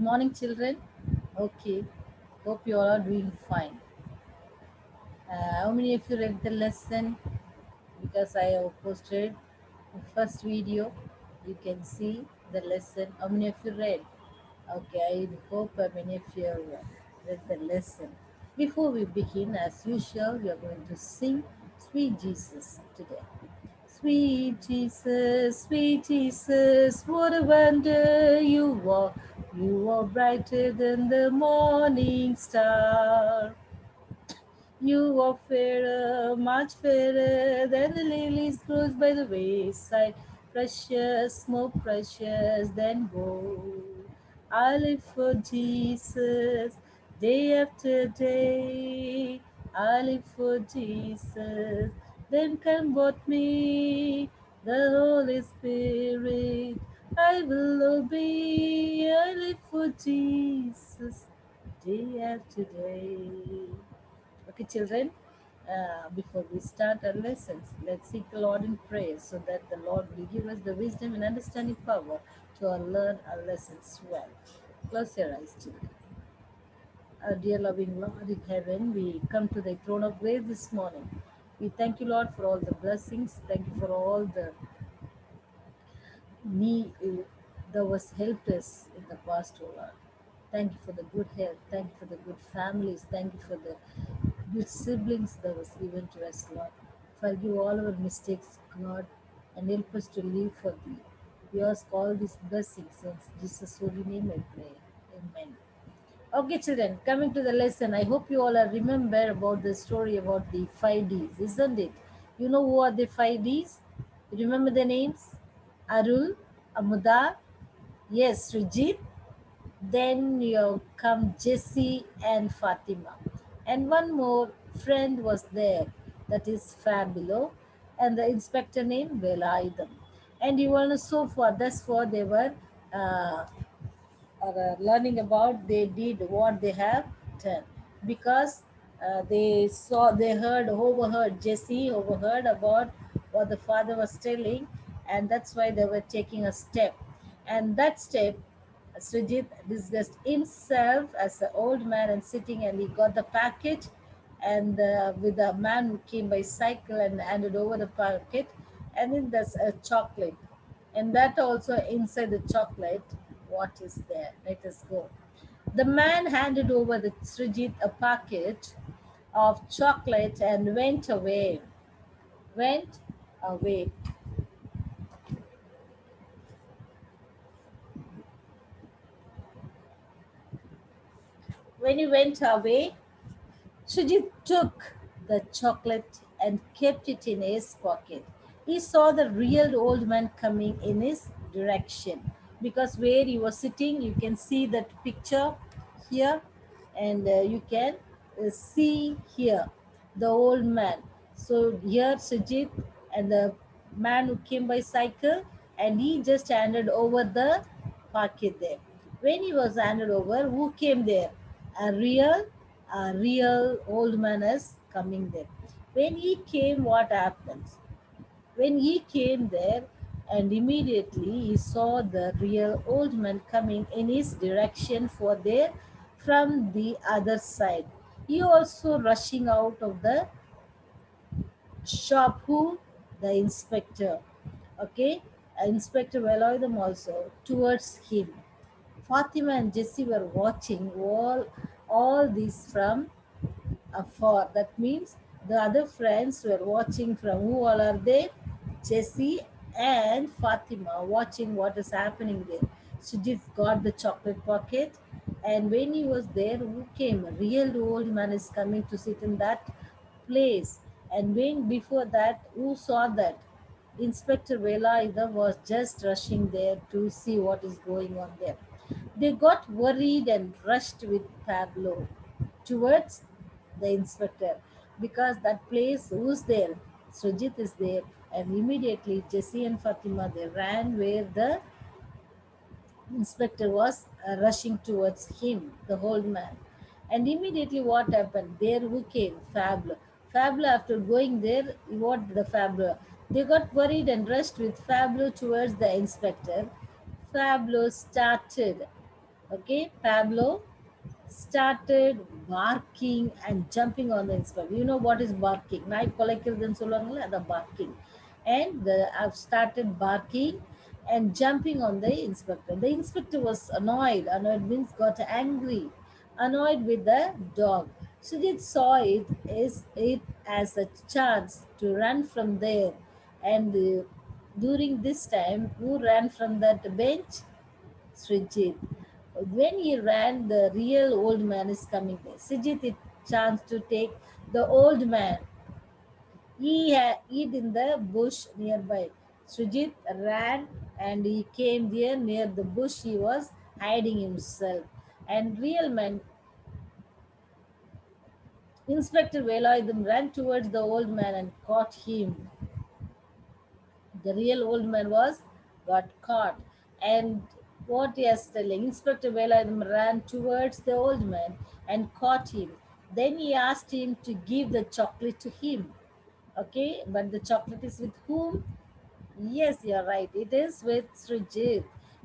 morning, children. Okay, hope you all are doing fine. How many of you read the lesson? Because I have posted the first video, you can see the lesson. How many of you read? Okay, I hope many of you have read the lesson. Before we begin, as usual, we are going to sing Sweet Jesus today. Sweet Jesus, what a wonder you are. You are brighter than the morning star. You are fairer, much fairer than the lilies grows by the wayside. Precious, more precious than gold. I live for Jesus day after day. I live for Jesus. Then come what me, the Holy Spirit. I will obey. I live for Jesus day after day. Okay, children, before we start our lessons, let's seek the Lord in prayer so that the Lord will give us the wisdom and understanding power to learn our lessons well. Close your eyes, children. Our dear loving Lord in heaven, we come to the throne of grace this morning. We thank you, Lord, for all the blessings. Thank you for all the need that was helped us in the past, oh Lord. Thank you for the good health. Thank you for the good families. Thank you for the good siblings that was given to us, Lord. Forgive all our mistakes, God, and help us to live for Thee. We ask all these blessings in Jesus' holy name I pray. Amen. Okay, children, coming to the lesson, I hope you all are remember about the story about the 5Ds, isn't it? You know who are the 5Ds? You remember the names? Arul, Amuda, yes, Srijit, then you come Jesse and Fatima. And one more friend was there, that is Fabulo, and the inspector named Velaidam. And you want to so far, thus far they were uh, learning about, they did what they have done. Because they overheard, Jesse overheard about what the father was telling, and that's why they were taking a step. And that step, Srijit disguised himself as an old man and sitting, and he got the package, and with a man who came by cycle and handed over the packet, and then there's a chocolate, and that also inside the chocolate, what is there? Let us go. The man handed over the Srijit a packet of chocolate and went away. Went away. When he went away, Srijit took the chocolate and kept it in his pocket. He saw the real old man coming in his direction, because where he was sitting, you can see that picture here, and you can see here the old man. So here Srijit and the man who came by cycle, and he just handed over the packet there. When he was handed over, who came there? A real old man is coming there. When he came, what happens? When he came there, and immediately he saw the real old man coming in his direction for there from the other side. He also rushing out of the shop. Who? The inspector. Okay, Inspector Veloidam also towards him. Fatima and Jesse were watching all these from afar. That means the other friends were watching from, who all are they? Jesse and Fatima watching what is happening there. Sujit got the chocolate pocket, and when he was there, who came? A real old man is coming to sit in that place. And when before that, who saw that? Inspector Velaida was just rushing there to see what is going on there. They got worried and rushed with Pablo towards the inspector, because that place, who's there? Sujit is there, and immediately Jesse and Fatima, they ran where the inspector was rushing towards him, the old man. And immediately what happened? There who came? Fablo. Fablo, after going there, what the Fablo? They got worried and rushed with Fablo towards the inspector. Fablo started. Okay, Pablo started barking and jumping on the inspector. You know what is barking? நாய் குலைக்கிறதுன்னு சொல்லுவாங்கல்ல the barking. And I've started barking and jumping on the inspector. The inspector was annoyed. Annoyed means got angry. Annoyed with the dog. Sujit saw it as a chance to run from there. And during this time, who ran from that bench? Srijit. When he ran, the real old man is coming there. Srijit it chance to take the old man. He had hid in the bush nearby. Srijit ran and he came there near the bush. He was hiding himself. And real man, Inspector Velayudham ran towards the old man and caught him. The real old man was got caught. And what he is telling, Inspector Velayudham ran towards the old man and caught him. Then he asked him to give the chocolate to him. Okay, but the chocolate is with whom? Yes, you're right. It is with Srijit.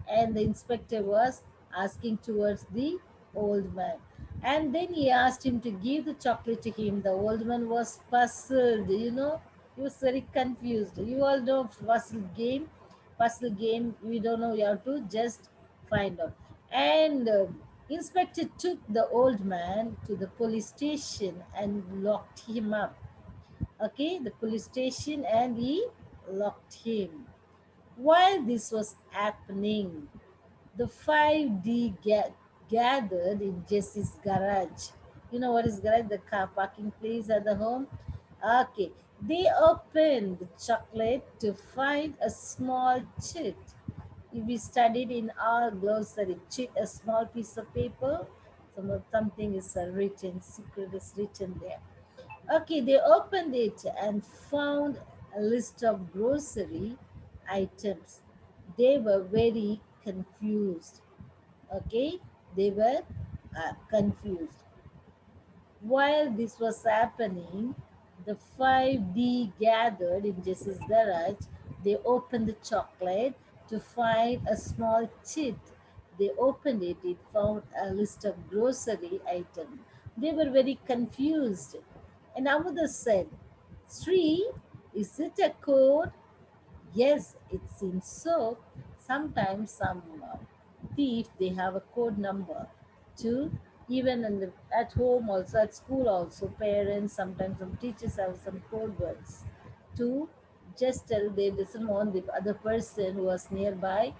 And the inspector was asking towards the old man. And then he asked him to give the chocolate to him. The old man was puzzled, he was very confused. You all know puzzle game, we don't know, you have to just find out. And inspector took the old man to the police station and locked him up. Okay, the police station, and he locked him. While this was happening, the 5D gathered in Jesse's garage. You know what is garage? The car parking place at the home. Okay, they opened the chocolate to find a small chit. If we studied in our glossary, chit, a small piece of paper, something is written, secret is written there. Okay, they opened it and found a list of grocery items. They were very confused. Okay, they were confused. While this was happening, the 5D gathered in Jesse's garage. They opened the chocolate to find a small chit. They opened it, it found a list of grocery items. They were very confused. And Amuda said, Sri, is it a code? Yes, it seems so. Sometimes some thief they have a code number to, even at home also, at school also, parents sometimes some teachers have some code words to just tell they doesn't want the other person who was nearby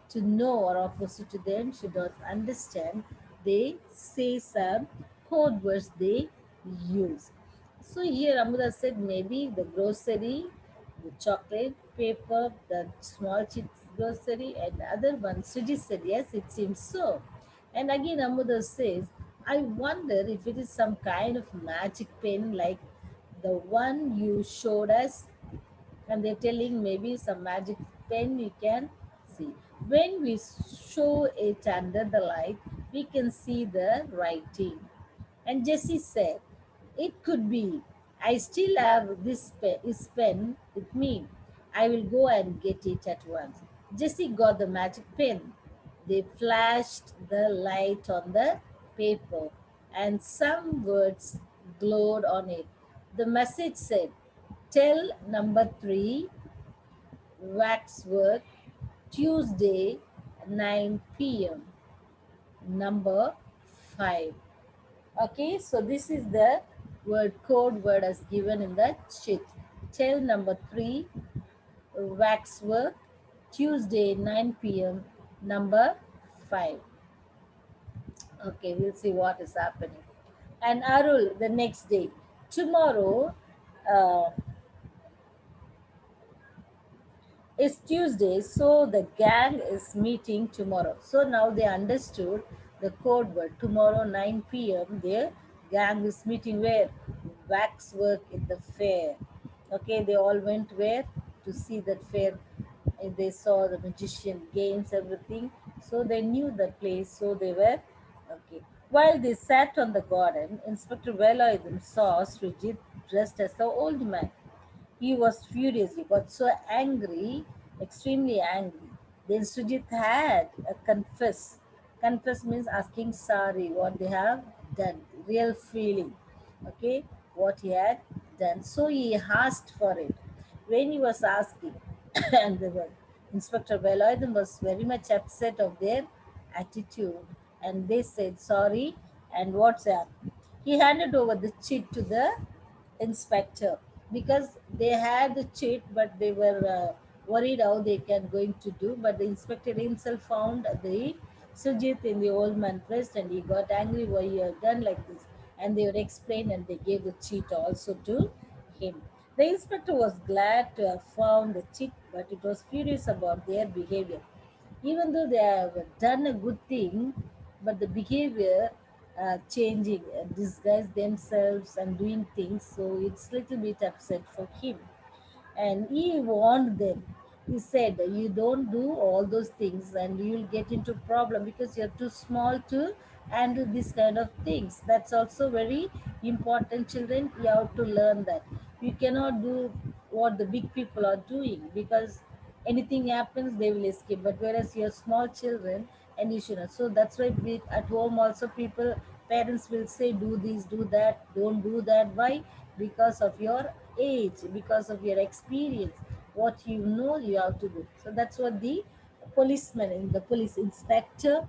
to know, or opposite to them should not understand. They say some code words they use. So here Amuda said maybe the grocery, the chocolate, paper, the small chips grocery, and the other one. Sriji said, yes, it seems so. And again Amuda says, I wonder if it is some kind of magic pen like the one you showed us. And they're telling maybe some magic pen you can see. When we show it under the light, we can see the writing. And Jesse said, it could be. I still have this pen with me. I will go and get it at once. Jesse got the magic pen. They flashed the light on the paper and some words glowed on it. The message said, tell number 3, Waxwork, Tuesday, 9 p.m. Number 5. Okay, so this is the code word as given in the sheet. Tell number 3, Waxwork, Tuesday, 9 p.m. Number 5. Okay, we'll see what is happening. And Arul, the next day. Tomorrow, uh, it's Tuesday, so the gang is meeting tomorrow. So now they understood the code word. Tomorrow, 9 p.m., their gang is meeting where? Waxwork in the fair. Okay, they all went where? To see that fair. And they saw the magician games, everything. So they knew the place, so they were okay. While they sat on the garden, Inspector Velayudham saw Srijit dressed as the old man. He was furious. He got so angry, extremely angry. Then Sujit had Confess means asking sorry, what they have done, real feeling. Okay, what he had done. So he asked for it. When he was asking, and Inspector Veloidan was very much upset of their attitude, and they said sorry. And what's up? He handed over the chit to the inspector because they had the cheat, but they were worried how they can going to do. But the inspector himself found the Sujit in the old man breast, and he got angry why you have done like this. And they would explain, and they gave the cheat also to him. The inspector was glad to have found the cheat, but it was furious about their behavior. Even though they have done a good thing, but the behavior changing, disguise themselves and doing things, so it's little bit upset for him. And he warned them. He said, you don't do all those things and you'll get into problem because you're too small to handle this kind of things. That's also very important. Children, you have to learn that you cannot do what the big people are doing, because anything happens they will escape. But whereas you're small children, and you shouldn't. So that's why we, at home also, people, parents will say do this, do that, don't do that. Why? Because of your age, because of your experience, what you know you have to do. So that's what the policeman and the police inspector,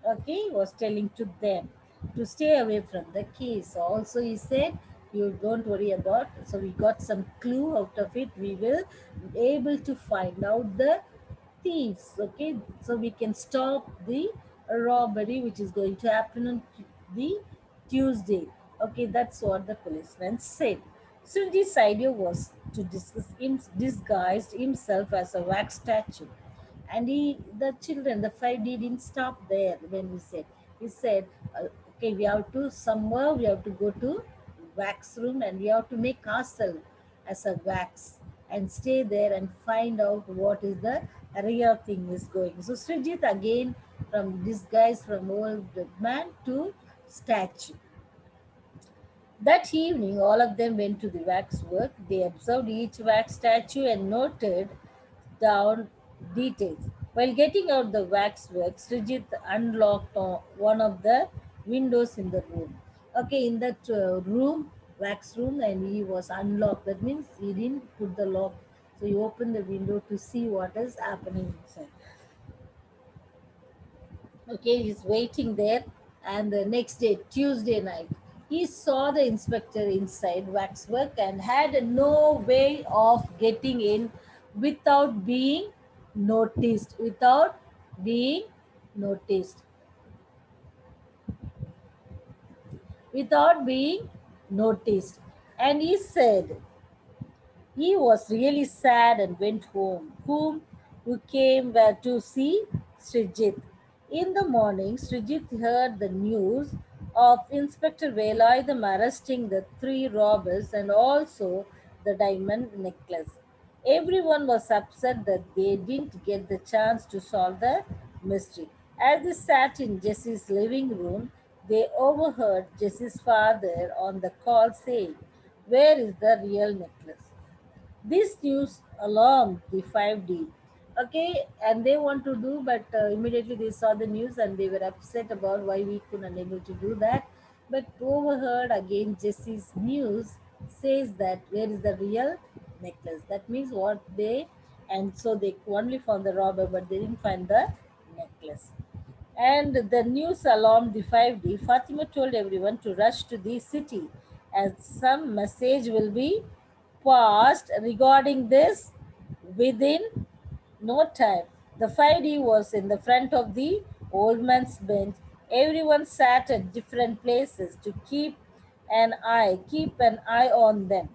okay, was telling to them, to stay away from the case. Also he said, you don't worry about. So we got some clue out of it, we will be able to find out the thieves. Okay, so we can stop the robbery which is going to happen on the Tuesday. Okay, that's what the policeman said. Sunji's idea was to disguise himself as a wax statue. And the children, the five didn't stop there. When he said, okay, we have to somewhere, we have to go to wax room, and we have to make castle as a wax, and stay there and find out what is the real thing is going. So Srijit again, from disguise from old man to statue. That evening, all of them went to the waxwork. They observed each wax statue and noted down details. While getting out the waxwork, Srijit unlocked one of the windows in the room. Okay, in that room, wax room, and he was unlocked. That means he didn't put the lock. So he opened the window to see what is happening inside. Okay, he's waiting there. And the next day, Tuesday night, he saw the inspector inside waxwork and had no way of getting in without being noticed. Without being noticed. Without being noticed. And he said, he was really sad and went home. Who came where to see Srijit. In the morning, Srijit heard the news of Inspector Velayudham arresting the three robbers and also the diamond necklace. Everyone was upset that they didn't get the chance to solve the mystery. As they sat in Jesse's living room, they overheard Jesse's father on the call saying, where is the real necklace? This news alarmed the 5D. Okay, and they want to do, but immediately they saw the news and they were upset about why we couldn't able to do that. But overheard again Jesse's news says that where is the real necklace? That means what they, and so they only found the robber, but they didn't find the necklace. And the news alarmed the 5D. Fatima told everyone to rush to the city as some message will be passed regarding this within no time. The 5D was in the front of the old man's bench. Everyone sat at different places to keep an eye on them.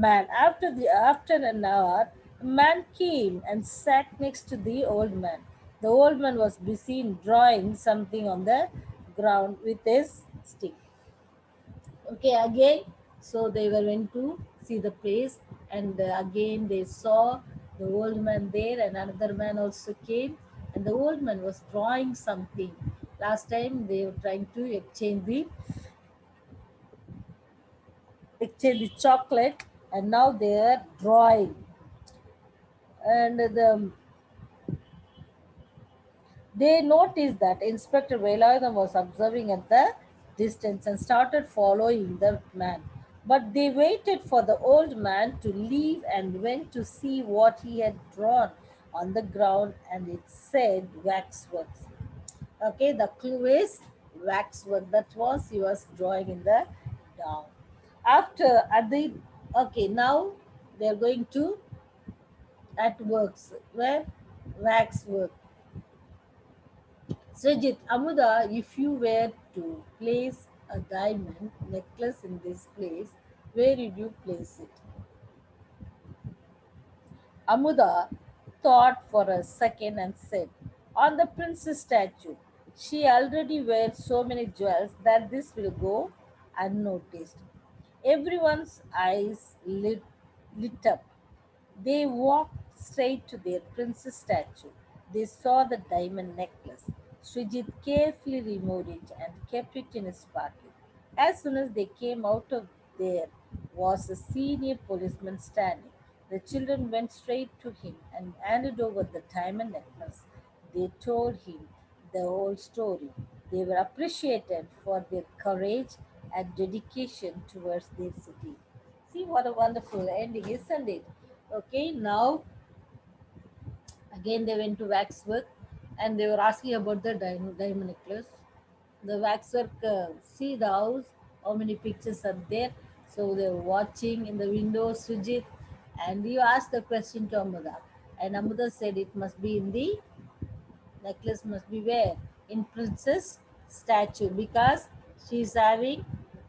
After an hour, a man came and sat next to the old man. The old man was busy in drawing something on the ground with his stick. Okay, again, so they were went to see the place, and again they saw the old man there, and another man also came, and the old man was drawing something. Last time they were trying to exchange the chocolate, and now they are drawing. And They noticed that Inspector Velayudham was observing at the distance and started following the man. But they waited for the old man to leave and went to see what he had drawn on the ground, and it said waxworks. Okay, the clue is waxwork. That was he was drawing in the down. After at the okay, now they are going to at works where waxwork. Srijit, Amuda, if you were to place a diamond necklace in this place, where would you place it? Amuda thought for a second and said, on the princess statue. She already wears so many jewels that this will go unnoticed. Everyone's eyes lit up. They walked straight to their princess statue. They saw the diamond necklace. Srijit carefully removed it and kept it in his pocket. As soon as they came out of there was a senior policeman standing. The children went straight to him and handed over the diamond necklace. They told him the whole story. They were appreciated for their courage and dedication towards their city. See what a wonderful ending, isn't it? Okay, now again they went to waxwork and they were asking about the diamond necklace. The waxwork, see the house, how many pictures are there. So they were watching in the window, Sujit, and you asked the question to Amuda. And Amuda said it must be in the necklace, must be where? In princess statue because she's having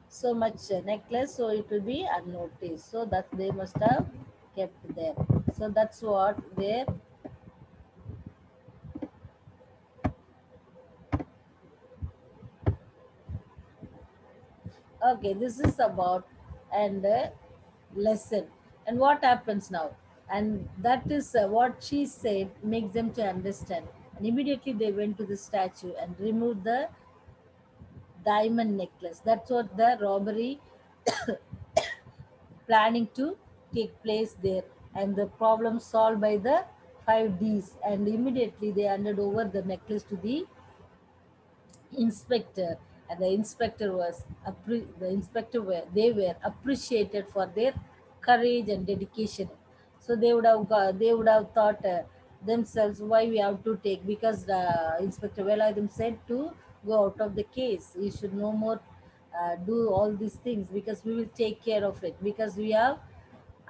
so much necklace, so it will be unnoticed. So that they must have kept there. So that's what there. Okay, this is about and lesson and what happens now, and that is what she said makes them to understand. And immediately they went to the statue and removed the diamond necklace. That's what the robbery planning to take place there, and the problem solved by the 5 Ds. And immediately they handed over the necklace to the inspector, and the inspector was the inspector were they were appreciated for their courage and dedication. So they would have thought themselves why we have to take, because the inspector Velayudham said to go out of the case, we should no more do all these things because we will take care of it, because we have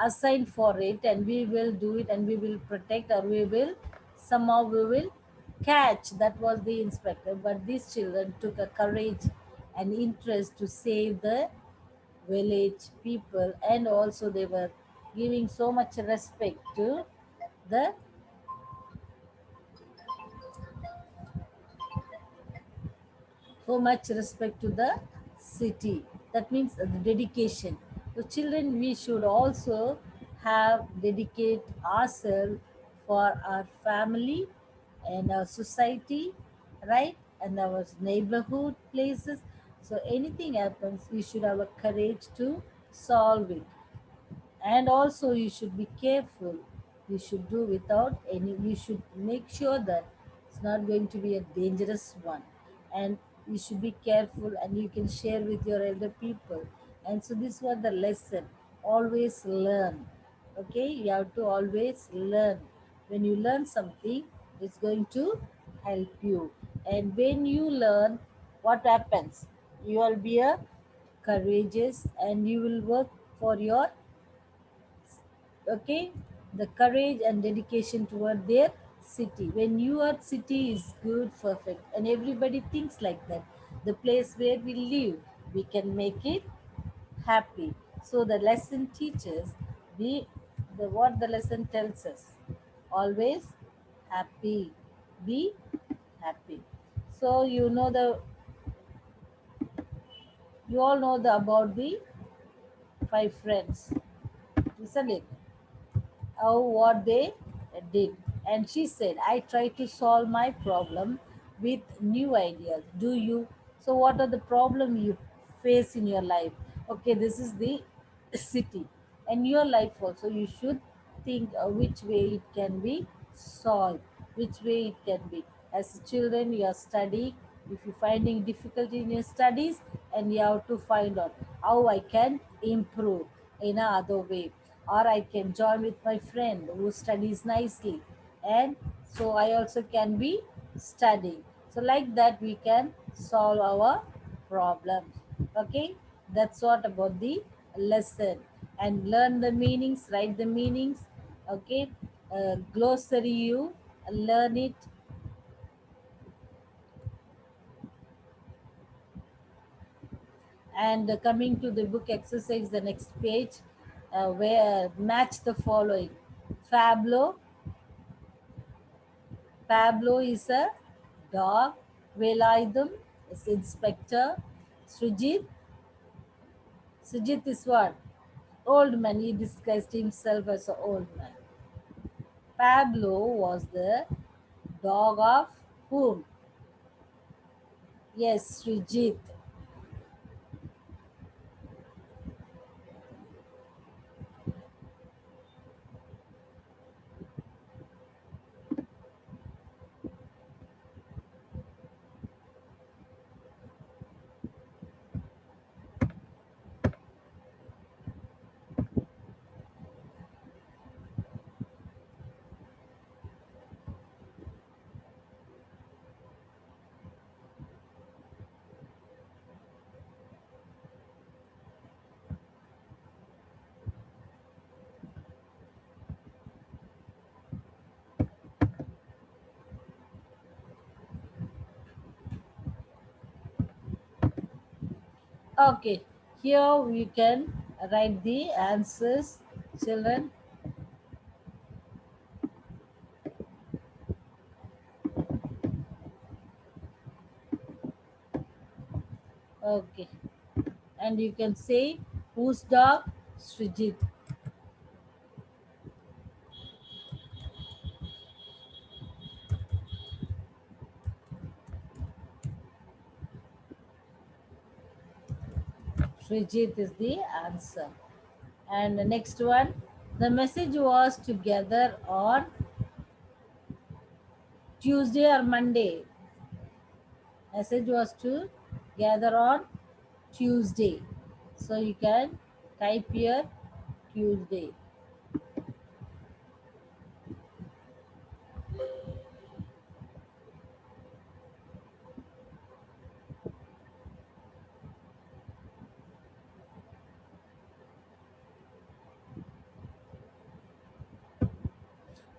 assigned for it and we will do it and we will protect, or we will somehow we will catch. That was the inspector, but these children took a courage and interest to save the village people, and also they were giving so much respect to the so much respect to the city. That means the dedication. So children, we should also have dedicate ourselves for our family and our society, right? And our neighborhood places. So anything happens, we should have a courage to solve it. And also you should be careful. You should do without any, you should make sure that it's not going to be a dangerous one. And you should be careful and you can share with your elder people. And so this was the lesson, always learn. Okay, you have to always learn. When you learn something, it's going to help you. And when you learn, what happens, you will be a courageous and you will work for your, okay, the courage and dedication toward their city. When your city is good, perfect, and everybody thinks like that, the place where we live, we can make it happy. So the lesson teaches, be the what the lesson tells us, always happy, be happy. So you all know the about the 5 friends, isn't it? How what they did. And she said, I try to solve my problem with new ideas. Do you? So what are the problem you face in your life? Okay, this is the city. And your life also, you should think which way it can be solved, which way it can be. As children, you are studying. If you're finding difficulty in your studies, and you have to find out how I can improve in a other way, or I can join with my friend who studies nicely, and so I also can be studying. So like that, we can solve our problems. Okay, that's what about the lesson. And learn the meanings, write the meanings. Okay, glossary, you learn it. And coming to the book exercise, the next page, where match the following. Pablo. Pablo is a dog. Velaidum is inspector. Srijit. Srijit is what? Old man. He disguised himself as an old man. Pablo was the dog of whom? Yes, Srijit. Okay, here we can write the answers, children. Okay, and you can say whose dog? Srijit. Srijit is the answer. And the next one, the message was together on Tuesday or Monday. Message was to gather on Tuesday. So you can type here Tuesday.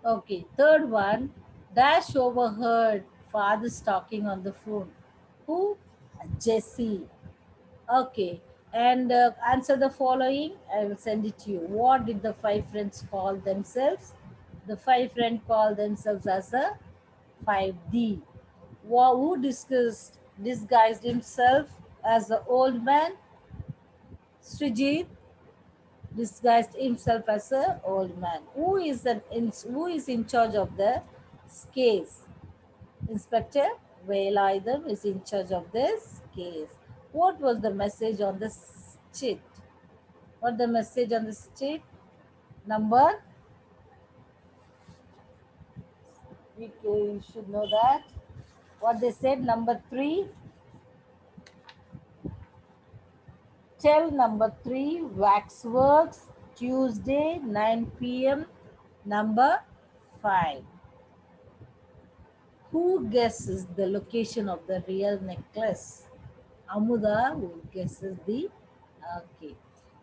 Okay, third one, Dash overheard fathers talking on the phone. Who? Jesse. Okay, and answer the following. I will send it to you. What did the five friends call themselves? The five friends call themselves as a 5D. Who disguised himself as the old man? Srijit disguised himself as a old man. Who is in charge of the case? Inspector Velayudham is in charge of this case. What was the message on the sheet? What the message on the sheet? Number, we should know that. What they said, number 3. Tell number 3, Waxworks, Tuesday, 9 p.m. Number 5. Who guesses the location of the real necklace? Amuda, who guesses the. Okay.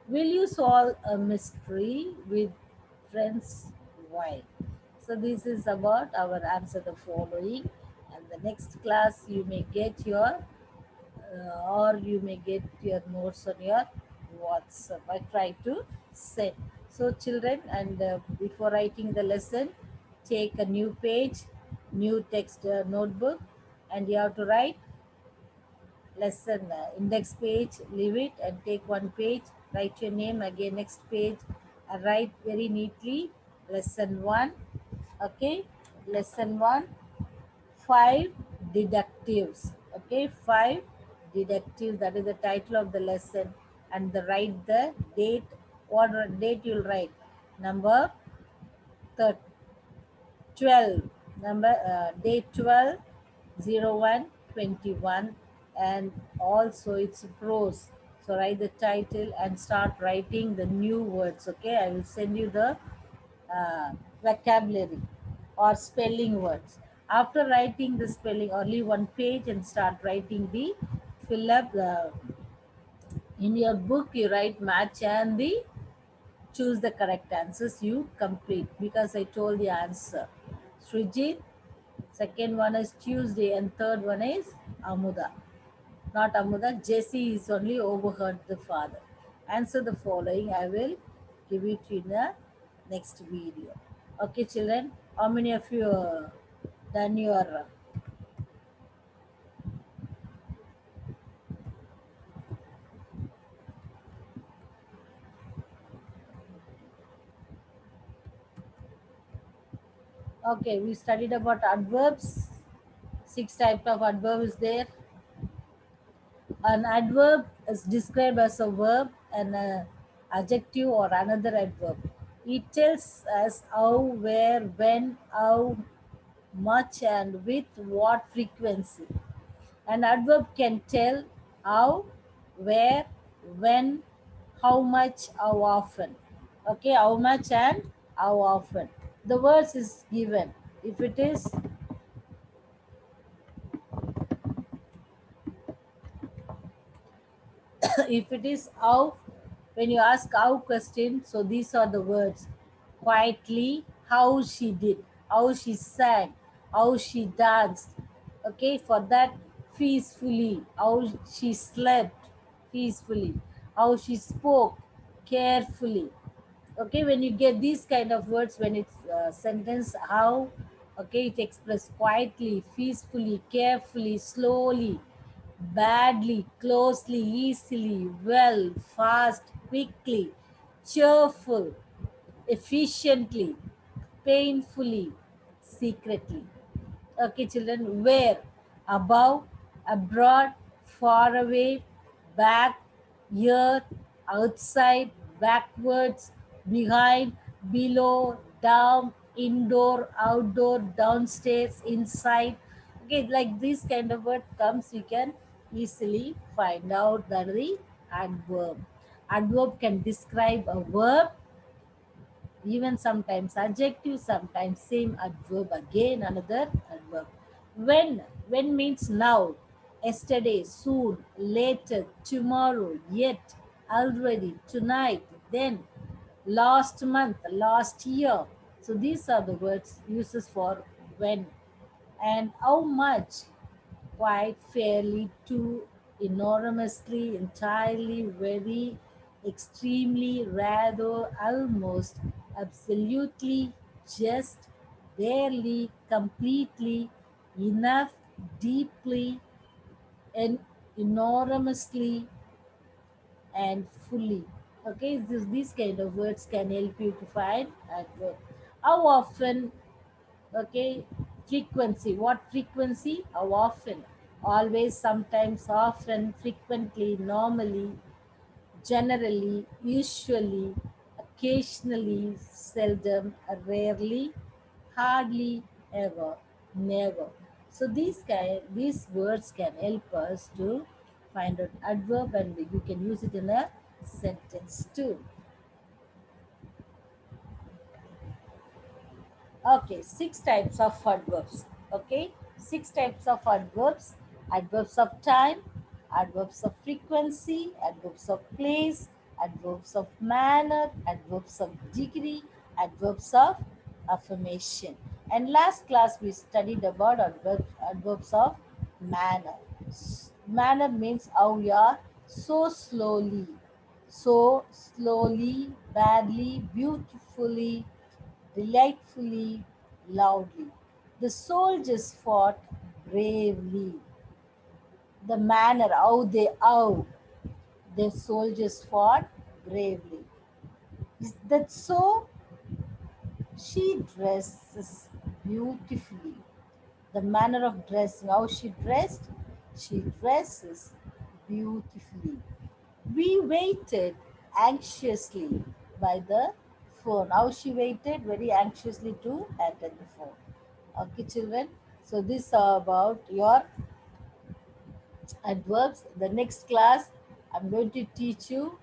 Will you solve a mystery with friends? Why? So this is about our answer the following. And the next class you may get your or you may get your notes on your WhatsApp. I try to send. So children, and before writing the lesson, take a new page, new text notebook, and you have to write lesson index page, leave it and take one page, write your name again, next page, and write very neatly lesson 1. Okay, lesson 1, 5 deductives. Okay, 5 deductives, that is the title of the lesson. And the write the date. What date you'll write? Number 12, number day 12, 01 21, and also it's prose. So write the title and start writing the new words. Okay, I will send you the uh, vocabulary or spelling words. After writing the spelling, only one page, and start writing the fill up the in your book. You write match and the choose the correct answers. You complete because I told the answer. Srijit, second one is Tuesday, and third one is Amuda. Not Amuda. Jesse is only overheard the father. Answer the following. I will give it in the next video. Okay, children. How many of you done your okay, we studied about adverbs. Six types of adverb is there. An adverb is described as a verb and an adjective or another adverb. It tells us how, where, when, how much, and with what frequency. An adverb can tell how, where, when, how much, how often. Okay, how much and how often. The words is given. If it is if it is how, when you ask how question, so these are the words: quietly, how she did, how she sang, how she danced. Okay, for that, peacefully, how she slept peacefully, how she spoke carefully. Okay, when you get these kind of words, when it's sentence how, okay, it express quietly, peacefully, carefully, slowly, badly, closely, easily, well, fast, quickly, cheerful, efficiently, painfully, secretly. Okay, children, where? Above, abroad, far away, back, here, outside, backwards, behind, below, down, indoor, outdoor, downstairs, inside. Okay, like this kind of word comes, you can easily find out that the adverb. Adverb can describe a verb, even sometimes adjective, sometimes same adverb again another adverb. When means now, yesterday, soon, later, tomorrow, yet, already, tonight, then, last month, last year. So these are the words uses for when. And how much? Quite fairly, too, enormously, entirely, very, extremely, rather, almost, absolutely, just, barely, completely, enough, deeply, and enormously, and fully. Okay, these kind of words can help you to find adverb. How often? Okay, frequency. What frequency? How often? Always, sometimes, often, frequently, normally, generally, usually, occasionally, seldom, rarely, hardly, ever, never. So these words can help us to find an adverb, and you can use it in a sentence too. Okay, six types of adverbs. Okay, six types of adverbs: adverbs of time, adverbs of frequency, adverbs of place, adverbs of manner, adverbs of degree, adverbs of affirmation. And last class we studied about adverbs of manner. Manner means how we are so slowly, badly, beautifully, delightfully, loudly. The soldiers fought bravely. The manner how the soldiers fought bravely. Is that so? She dresses beautifully. The manner of dressing, how she dresses beautifully. We waited anxiously by the phone. How she waited very anxiously to attend the phone. Okay, children. So this is about your adverbs. The next class, I'm going to teach you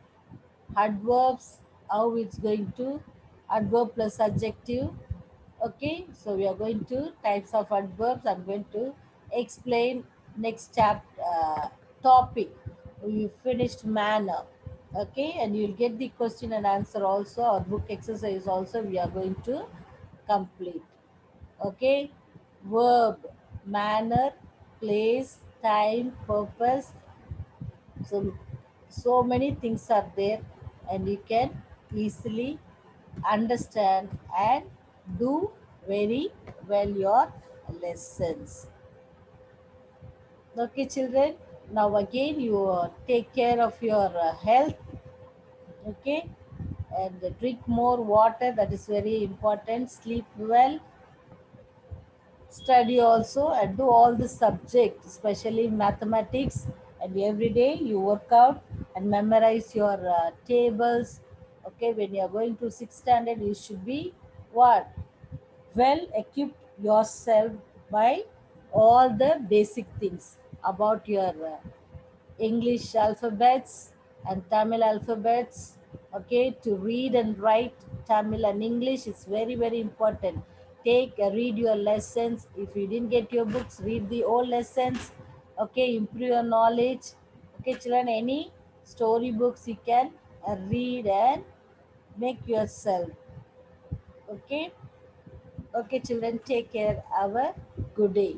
adverbs, how it's going to adverb plus adjective. Okay, so we are going to types of adverbs. I'm going to explain next chapter topic. We finished manner. Okay, and you'll get the question and answer also, or book exercise also we are going to complete. Okay, verb, manner, place, time, purpose. So many things are there, and you can easily understand and do very well your lessons. Okay, children. Now again, you take care of your health. Okay, and drink more water. That is very important. Sleep well, study also, and do all the subjects, especially mathematics. And every day you work out and memorize your tables. Okay, when you are going to sixth standard, you should be what, well equipped yourself by all the basic things about your English alphabets and Tamil alphabets. Okay, to read and write Tamil and English is very, very important. Read your lessons. If you didn't get your books, read the old lessons. Okay, improve your knowledge. Okay, children, any story books you can read and make yourself. Okay, okay, children, take care. Have a good day.